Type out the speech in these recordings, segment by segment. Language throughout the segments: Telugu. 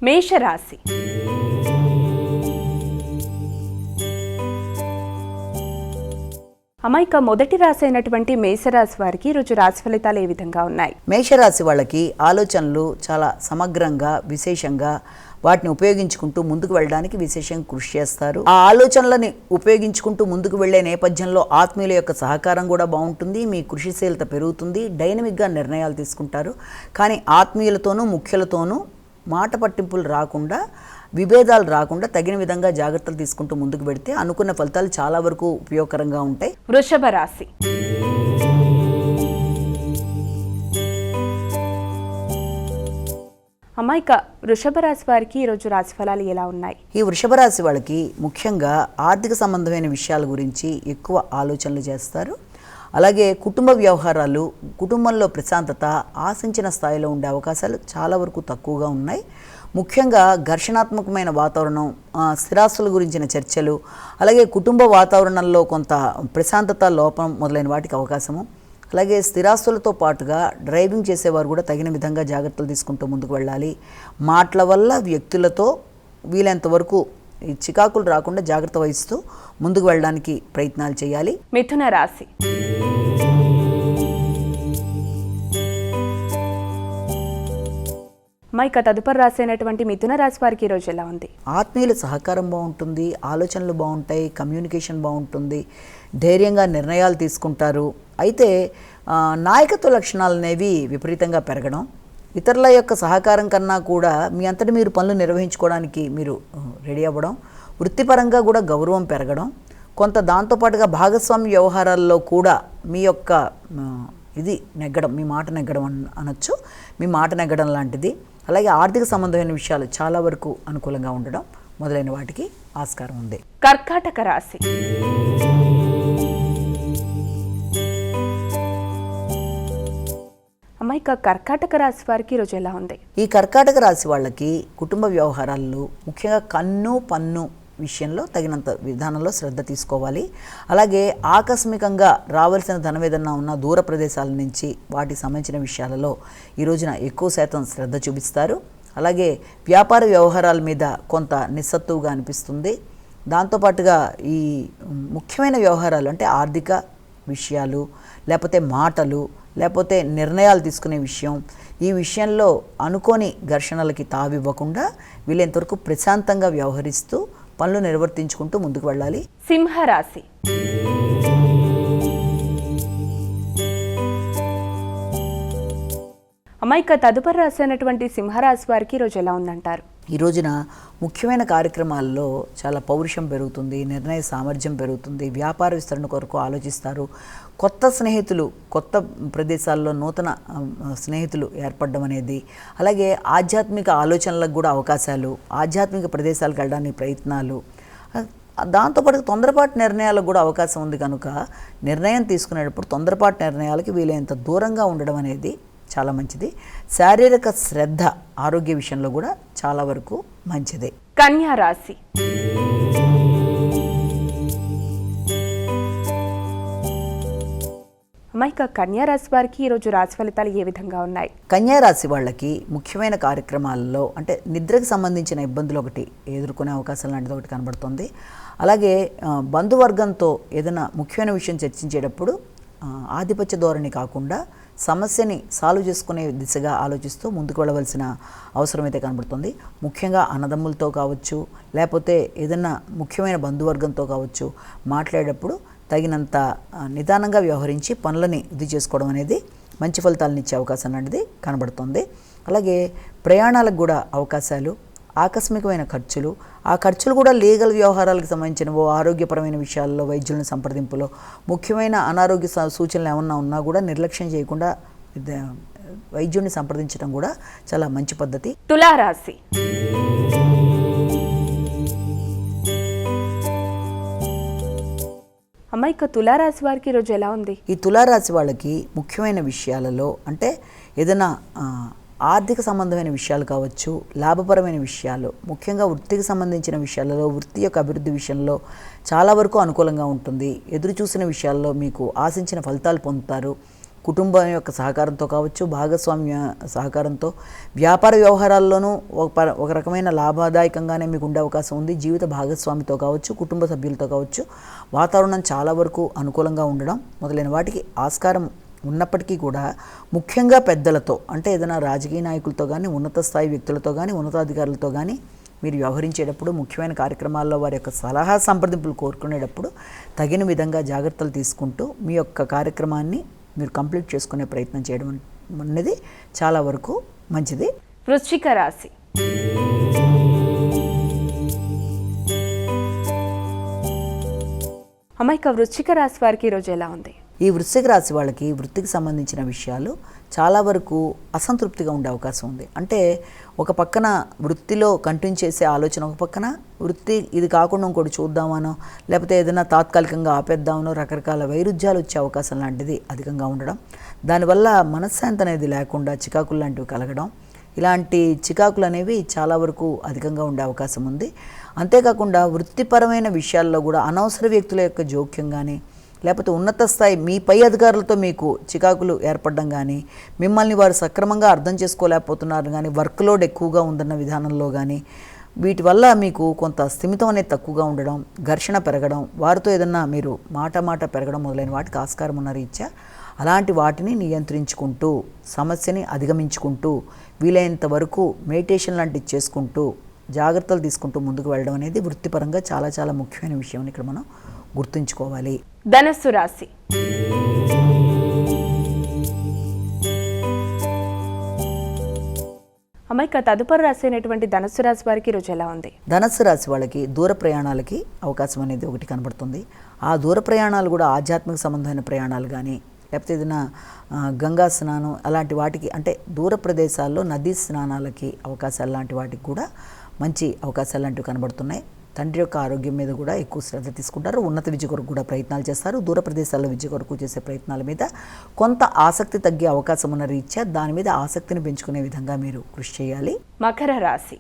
మేషరాశి. అమాయిక మొదటి రాశి అయినటువంటి మేషరాశి వారికి ఈరోజు రాశి ఫలితాలు ఏ విధంగా ఉన్నాయి? మేషరాశి వాళ్ళకి ఆలోచనలు చాలా సమగ్రంగా విశేషంగా వాటిని ఉపయోగించుకుంటూ ముందుకు వెళ్ళడానికి విశేషంగా కృషి చేస్తారు. ఆ ఆలోచనలని ఉపయోగించుకుంటూ ముందుకు వెళ్లే నేపథ్యంలో ఆత్మీయుల యొక్క సహకారం కూడా బాగుంటుంది. మీ కృషిశీలత పెరుగుతుంది. డైనమిక్గా నిర్ణయాలు తీసుకుంటారు. కానీ ఆత్మీయులతోనూ ముఖ్యులతోనూ మాట పట్టింపులు రాకుండా, విభేదాలు రాకుండా తగిన విధంగా జాగ్రత్తలు తీసుకుంటూ ముందుకు పెడితే అనుకున్న ఫలితాలు చాలా వరకు ఉపయోగకరంగా ఉంటాయి. వృషభ రాశి. అమాయిక వృషభ రాశి వారికి ఈరోజు రాశి ఫలాలు ఎలా ఉన్నాయి? ఈ వృషభ రాశి వాళ్ళకి ముఖ్యంగా ఆర్థిక సంబంధమైన విషయాల గురించి ఎక్కువ ఆలోచనలు చేస్తారు. అలాగే కుటుంబ వ్యవహారాలు, కుటుంబంలో ప్రశాంతత ఆశించిన స్థాయిలో ఉండే అవకాశాలు చాలా వరకు తక్కువగా ఉన్నాయి. ముఖ్యంగా ఘర్షణాత్మకమైన వాతావరణం, స్థిరాస్తుల గురించిన చర్చలు, అలాగే కుటుంబ వాతావరణంలో కొంత ప్రశాంతత లోపం మొదలైన వాటికి అవకాశము. అలాగే స్థిరాస్తులతో పాటుగా డ్రైవింగ్ చేసేవారు కూడా తగిన విధంగా జాగ్రత్తలు తీసుకుంటూ ముందుకు వెళ్ళాలి. మాటల వల్ల వ్యక్తులతో వీలైనంత వరకు చికాకులు రాకుండా జాగ్రత్త వహిస్తూ ముందుకు వెళ్ళడానికి ప్రయత్నాలు చేయాలి. మిథున రాశి. మైక తదుపరి రాశి అయినటువంటి మిథున రాశి వారికి ఈరోజు ఎలా ఉంది? ఆత్మీయుల సహకారం బాగుంటుంది, ఆలోచనలు బాగుంటాయి, కమ్యూనికేషన్ బాగుంటుంది, ధైర్యంగా నిర్ణయాలు తీసుకుంటారు. అయితే నాయకత్వ లక్షణాలు అనేవి విపరీతంగా పెరగడం, ఇతరుల యొక్క సహకారం కన్నా కూడా మీ అంతటి మీరు పనులు నిర్వహించుకోవడానికి మీరు రెడీ అవ్వడం, వృత్తిపరంగా కూడా గౌరవం పెరగడం, కొంత దాంతోపాటుగా భాగస్వామ్య వ్యవహారాల్లో కూడా మీ యొక్క ఇది నెగ్గడం, మీ మాట నెగ్గడం అనొచ్చు, మీ మాట నెగ్గడం లాంటిది. అలాగే ఆర్థిక సంబంధమైన విషయాలు చాలా వరకు అనుకూలంగా ఉండడం మొదలైన వాటికి ఆస్కారం ఉంది. కర్కాటక రాశి. అమ్మాయిక కర్కాటక రాశి వారికి ఈరోజు ఎలా ఉంది? ఈ కర్కాటక రాశి వాళ్ళకి కుటుంబ వ్యవహారాల్లో ముఖ్యంగా కన్ను పన్ను విషయంలో తగినంత విధానంలో శ్రద్ధ తీసుకోవాలి. అలాగే ఆకస్మికంగా రావాల్సిన ధనం ఏదన్నా ఉన్న దూర ప్రదేశాల నుంచి వాటికి సంబంధించిన విషయాలలో ఈ రోజున ఎక్కువ శాతం శ్రద్ధ చూపిస్తారు. అలాగే వ్యాపార వ్యవహారాల మీద కొంత నిస్సత్తువుగా అనిపిస్తుంది. దాంతోపాటుగా ఈ ముఖ్యమైన వ్యవహారాలు అంటే ఆర్థిక విషయాలు, లేకపోతే మాటలు, లేకపోతే నిర్ణయాలు తీసుకునే విషయం, ఈ విషయంలో అనుకోని ఘర్షణలకి తావివ్వకుండా వీళ్ళంతవరకు ప్రశాంతంగా వ్యవహరిస్తూ పనులు నిర్వర్తించుకుంటూ ముందుకు వెళ్ళాలి. సింహరాశి. అమ్మాయిక తదుపరి రాశి అయినటువంటి సింహరాశి వారికి ఈరోజు ఎలా ఉందంటారు? ఈ రోజున ముఖ్యమైన కార్యక్రమాల్లో చాలా పౌరుషం పెరుగుతుంది, నిర్ణయ సామర్థ్యం పెరుగుతుంది, వ్యాపార విస్తరణ కొరకు ఆలోచిస్తారు. కొత్త స్నేహితులు, కొత్త ప్రదేశాల్లో నూతన స్నేహితులు ఏర్పడడం అనేది, అలాగే ఆధ్యాత్మిక ఆలోచనలకు కూడా అవకాశాలు, ఆధ్యాత్మిక ప్రదేశాలకు వెళ్ళడానికి ప్రయత్నాలు, దాంతోపాటు తొందరపాటు నిర్ణయాలకు కూడా అవకాశం ఉంది. కనుక నిర్ణయం తీసుకునేటప్పుడు తొందరపాటు నిర్ణయాలకి వీలైనంత దూరంగా ఉండడం అనేది చాలా మంచిది. శారీరక శ్రద్ధ ఆరోగ్య విషయంలో కూడా చాలా వరకు మంచిదే. కన్యా రాశి. అమ్మాయిక కన్యా రాశి వారికి ఈరోజు రాశి ఫలితాలు ఏ విధంగా ఉన్నాయి? కన్యా రాశి వాళ్ళకి ముఖ్యమైన కార్యక్రమాల్లో అంటే నిద్రకు సంబంధించిన ఇబ్బందులు ఒకటి ఎదుర్కొనే అవకాశం లాంటిది ఒకటి కనబడుతుంది. అలాగే బంధువర్గంతో ఏదైనా ముఖ్యమైన విషయం చర్చించేటప్పుడు ఆధిపత్య ధోరణి కాకుండా సమస్యని సాల్వ్ చేసుకునే దిశగా ఆలోచిస్తూ ముందుకు వెళ్ళవలసిన అవసరం అయితే కనబడుతుంది. ముఖ్యంగా అన్నదమ్ములతో కావచ్చు, లేకపోతే ఏదైనా ముఖ్యమైన బంధువర్గంతో కావచ్చు, మాట్లాడేటప్పుడు తగినంత నిదానంగా వ్యవహరించి పనులని ఇది చేసుకోవడం అనేది మంచి ఫలితాలను ఇచ్చే అవకాశం అనేది కనబడుతుంది. అలాగే ప్రయాణాలకు కూడా అవకాశాలు, ఆకస్మికమైన ఖర్చులు, ఆ ఖర్చులు కూడా లీగల్ వ్యవహారాలకు సంబంధించినవో, ఆరోగ్యపరమైన విషయాల్లో వైద్యులను సంప్రదింపులో ముఖ్యమైన అనారోగ్య సూచనలు ఏమన్నా ఉన్నా కూడా నిర్లక్ష్యం చేయకుండా వైద్యుడిని సంప్రదించడం కూడా చాలా మంచి పద్ధతి. తులారాశి. అమ్మాయిక తులారాశి వారికి ఈరోజు ఎలా ఉంది? ఈ తులారాశి వాళ్ళకి ముఖ్యమైన విషయాలలో అంటే ఏదైనా ఆర్థిక సంబంధమైన విషయాలు కావచ్చు, లాభపరమైన విషయాలు, ముఖ్యంగా వృత్తికి సంబంధించిన విషయాలలో, వృత్తి యొక్క అభివృద్ధి విషయంలో చాలా వరకు అనుకూలంగా ఉంటుంది. ఎదురు చూసిన విషయాల్లో మీకు ఆశించిన ఫలితాలు పొందుతారు. కుటుంబం యొక్క సహకారంతో కావచ్చు, భాగస్వామ్య సహకారంతో వ్యాపార వ్యవహారాల్లోనూ ఒక రకమైన లాభదాయకంగానే మీకు ఉండే అవకాశం ఉంది. జీవిత భాగస్వామితో కావచ్చు, కుటుంబ సభ్యులతో కావచ్చు వాతావరణం చాలా వరకు అనుకూలంగా ఉండడం మొదలైన వాటికి ఆస్కారం ఉన్నప్పటికీ కూడా ముఖ్యంగా పెద్దలతో అంటే ఏదైనా రాజకీయ నాయకులతో కానీ, ఉన్నత స్థాయి వ్యక్తులతో కానీ, ఉన్నతాధికారులతో కానీ మీరు వ్యవహరించేటప్పుడు, ముఖ్యమైన కార్యక్రమాల్లో వారి యొక్క సలహా సంప్రదింపులు కోరుకునేటప్పుడు తగిన విధంగా జాగ్రత్తలు తీసుకుంటూ మీ యొక్క కార్యక్రమాన్ని మీరు కంప్లీట్ చేసుకునే ప్రయత్నం చేయడం అనేది చాలా వరకు మంచిది. వృశ్చిక రాశి. అమ్మాయిక వృశ్చిక రాశి వారికి ఈరోజు ఎలా ఉంది? ఈ వృశ్చిక రాశి వాళ్ళకి వృత్తికి సంబంధించిన విషయాలు చాలా వరకు అసంతృప్తిగా ఉండే అవకాశం ఉంది. అంటే ఒక పక్కన వృత్తిలో కంటిన్యూ చేసే ఆలోచన, ఒక పక్కన వృత్తి ఇది కాకుండా ఇంకోటి చూద్దామనో, లేకపోతే ఏదైనా తాత్కాలికంగా ఆపేద్దామనో రకరకాల వైరుధ్యాలు వచ్చే అవకాశం లాంటిది అధికంగా ఉండడం, దానివల్ల మనశ్శాంతి అనేది లేకుండా చికాకులు లాంటివి కలగడం, ఇలాంటి చికాకులు అనేవి చాలా వరకు అధికంగా ఉండే అవకాశం ఉంది. అంతేకాకుండా వృత్తిపరమైన విషయాల్లో కూడా అనవసర వ్యక్తుల యొక్క జోక్యం కానీ, లేకపోతే ఉన్నత స్థాయి మీ పై అధికారులతో మీకు చికాకులు ఏర్పడడం కానీ, మిమ్మల్ని వారు సక్రమంగా అర్థం చేసుకోలేకపోతున్నారు కానీ, వర్క్ లోడ్ ఎక్కువగా ఉందన్న విధానంలో కానీ, వీటి వల్ల మీకు కొంత స్థిమితం అనేది తక్కువగా ఉండడం, ఘర్షణ పెరగడం, వారితో ఏదన్నా మీరు మాట పెరగడం మొదలైన వాటికి ఆస్కారం ఉన్న రీత్యా అలాంటి వాటిని నియంత్రించుకుంటూ, సమస్యని అధిగమించుకుంటూ, వీలైనంత వరకు మెడిటేషన్ లాంటివి చేసుకుంటూ, జాగ్రత్తలు తీసుకుంటూ ముందుకు వెళ్ళడం అనేది వృత్తిపరంగా చాలా చాలా ముఖ్యమైన విషయం ఇక్కడ మనం గుర్తుంచుకోవాలి. ధనస్సు రాశి. అమ్మాయిక తదుపరి రాశి అయినటువంటి ధనస్సు రాశి వారికి ఈరోజు ఎలా ఉంది? ధనస్సు రాశి వాళ్ళకి దూర ప్రయాణాలకి అవకాశం అనేది ఒకటి కనబడుతుంది. ఆ దూర ప్రయాణాలు కూడా ఆధ్యాత్మిక సంబంధమైన ప్రయాణాలు కానీ, లేకపోతే ఏదైనా గంగా స్నానం అలాంటి వాటికి, అంటే దూర ప్రదేశాల్లో నదీ స్నానాలకి అవకాశాలు లాంటి వాటికి కూడా మంచి అవకాశాలు లాంటివి కనబడుతున్నాయి. తండ్రి యొక్క ఆరోగ్యం మీద కూడా ఎక్కువ శ్రద్ధ తీసుకుంటారు. ఉన్నత విద్య కొరకు కూడా ప్రయత్నాలు చేస్తారు. దూర ప్రదేశాల్లో విద్య కొరకు చేసే ప్రయత్నాల మీద కొంత ఆసక్తి తగ్గే అవకాశం ఉన్న రీత్యా దాని మీద ఆసక్తిని పెంచుకునే విధంగా మీరు కృషి చేయాలి. మకర రాశి.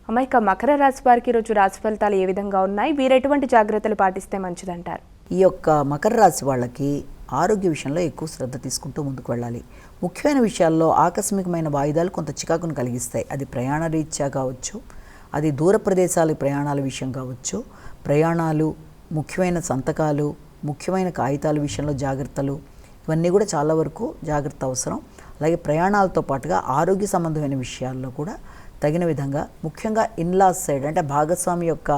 అమ్మాయిక మకర రాశి వారికి ఈరోజు రాశి ఫలితాలు ఏ విధంగా ఉన్నాయి? వీరు ఎటువంటి జాగ్రత్తలు పాటిస్తే మంచిదంటారు? ఈ యొక్క మకర రాశి వాళ్ళకి ఆరోగ్య విషయంలో ఎక్కువ శ్రద్ధ తీసుకుంటూ ముందుకు వెళ్ళాలి. ముఖ్యమైన విషయాల్లో ఆకస్మికమైన వాయిదాలు కొంత చికాకును కలిగిస్తాయి. అది ప్రయాణ రీత్యా కావచ్చు, అది దూర ప్రదేశాల ప్రయాణాల విషయం కావచ్చు, ప్రయాణాలు, ముఖ్యమైన సంతకాలు, ముఖ్యమైన కాగితాల విషయంలో జాగ్రత్తలు, ఇవన్నీ కూడా చాలా వరకు జాగ్రత్త అవసరం. అలాగే ప్రయాణాలతో పాటుగా ఆరోగ్య సంబంధమైన విషయాల్లో కూడా తగిన విధంగా, ముఖ్యంగా ఇన్లాస్ సైడ్ అంటే భాగస్వామి యొక్క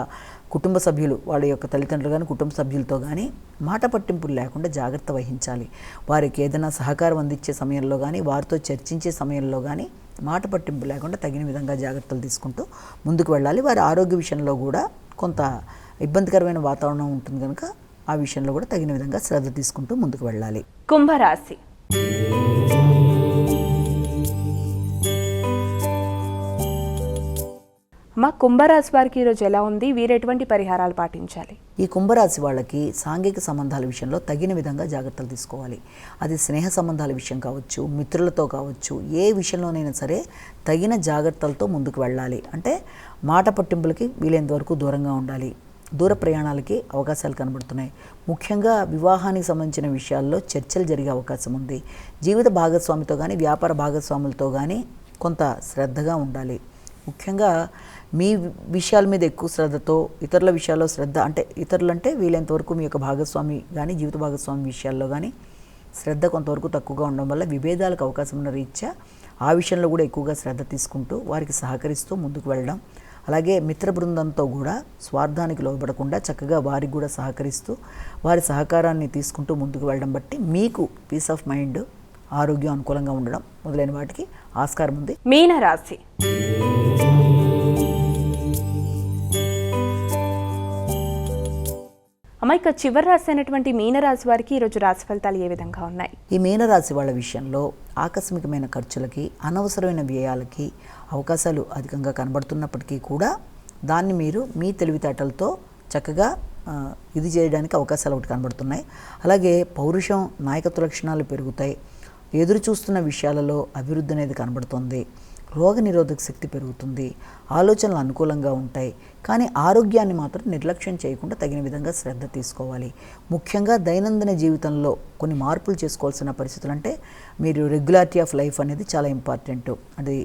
కుటుంబ సభ్యులు, వాళ్ళ యొక్క తల్లిదండ్రులు కానీ కుటుంబ సభ్యులతో కానీ మాట పట్టింపులు లేకుండా జాగ్రత్త వహించాలి. వారికి ఏదైనా సహకారం అందించే సమయంలో కానీ, వారితో చర్చించే సమయంలో కానీ మాట పట్టింపు లేకుండా తగిన విధంగా జాగ్రత్తలు తీసుకుంటూ ముందుకు వెళ్ళాలి. వారి ఆరోగ్య విషయంలో కూడా కొంత ఇబ్బందికరమైన వాతావరణం ఉంటుంది కనుక ఆ విషయంలో కూడా తగిన విధంగా శ్రద్ధ తీసుకుంటూ ముందుకు వెళ్ళాలి. కుంభరాశి. అమ్మ కుంభరాశి వారికి ఈరోజు ఎలా ఉంది? వీరు ఎటువంటి పరిహారాలు పాటించాలి? ఈ కుంభరాశి వాళ్ళకి సాంఘిక సంబంధాల విషయంలో తగిన విధంగా జాగ్రత్తలు తీసుకోవాలి. అది స్నేహ సంబంధాల విషయం కావచ్చు, మిత్రులతో కావచ్చు, ఏ విషయంలోనైనా సరే తగిన జాగ్రత్తలతో ముందుకు వెళ్ళాలి. అంటే మాట పట్టింపులకి వీలైనంత వరకు దూరంగా ఉండాలి. దూర ప్రయాణాలకి అవకాశాలు కనబడుతున్నాయి. ముఖ్యంగా వివాహానికి సంబంధించిన విషయాల్లో చర్చలు జరిగే అవకాశం ఉంది. జీవిత భాగస్వామితో కానీ, వ్యాపార భాగస్వాములతో కానీ కొంత శ్రద్ధగా ఉండాలి. ముఖ్యంగా మీ విషయాల మీద ఎక్కువ శ్రద్ధతో, ఇతరుల విషయాల్లో శ్రద్ధ, అంటే ఇతరులంటే వీలైనంతవరకు మీ యొక్క భాగస్వామి కానీ, జీవిత భాగస్వామి విషయాల్లో కానీ శ్రద్ధ కొంతవరకు తక్కువగా ఉండడం వల్ల విభేదాలకు అవకాశం ఉన్న రీత్యా ఆ విషయంలో కూడా ఎక్కువగా శ్రద్ధ తీసుకుంటూ వారికి సహకరిస్తూ ముందుకు వెళ్ళడం. అలాగే మిత్ర బృందంతో కూడా స్వార్థానికి లోబడకుండా చక్కగా వారికి కూడా సహకరిస్తూ వారి సహకారాన్ని తీసుకుంటూ ముందుకు వెళ్ళడం బట్టి మీకు పీస్ ఆఫ్ మైండ్, ఆరోగ్యం అనుకూలంగా ఉండడం మొదలైన వాటికి ఆస్కారం ఉంది. మీనరాశి. అమ్మాయిక చివరి రాశి అయినటువంటి మీనరాశి వారికి ఈరోజు రాశి ఫలితాలు ఏ విధంగా ఉన్నాయి? ఈ మీనరాశి వాళ్ళ విషయంలో ఆకస్మికమైన ఖర్చులకి, అనవసరమైన వ్యయాలకి అవకాశాలు అధికంగా కనబడుతున్నప్పటికీ కూడా దాన్ని మీరు మీ తెలివితేటలతో చక్కగా ఇది చేయడానికి అవకాశాలు ఒకటి కనబడుతున్నాయి. అలాగే పౌరుషం, నాయకత్వ లక్షణాలు పెరుగుతాయి. ఎదురు చూస్తున్న విషయాలలో అభివృద్ధి అనేది కనబడుతుంది. రోగనిరోధక శక్తి పెరుగుతుంది, ఆలోచనలు అనుకూలంగా ఉంటాయి. కానీ ఆరోగ్యాన్ని మాత్రం నిర్లక్ష్యం చేయకుండా తగిన విధంగా శ్రద్ధ తీసుకోవాలి. ముఖ్యంగా దైనందిన జీవితంలో కొన్ని మార్పులు చేసుకోవాల్సిన పరిస్థితులు, అంటే మీరు రెగ్యులారిటీ ఆఫ్ లైఫ్ అనేది చాలా ఇంపార్టెంట్. అది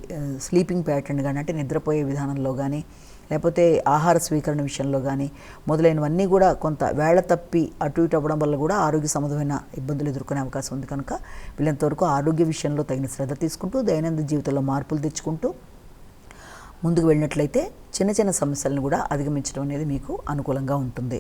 స్లీపింగ్ ప్యాటర్న్ కానీ, అంటే నిద్రపోయే విధానంలో కానీ, లేకపోతే ఆహార స్వీకరణ విషయంలో కానీ మొదలైనవన్నీ కూడా కొంత వేళ తప్పి అటు ఇటు అవ్వడం వల్ల కూడా ఆరోగ్య సంబంధమైన ఇబ్బందులు ఎదుర్కొనే అవకాశం ఉంది. కనుక వీళ్ళంతవరకు ఆరోగ్య విషయంలో తగిన శ్రద్ధ తీసుకుంటూ దైనందిన జీవితంలో మార్పులు తెచ్చుకుంటూ ముందుకు వెళ్ళినట్లయితే చిన్న చిన్న సమస్యలను కూడా అధిగమించడం అనేది మీకు అనుకూలంగా ఉంటుంది.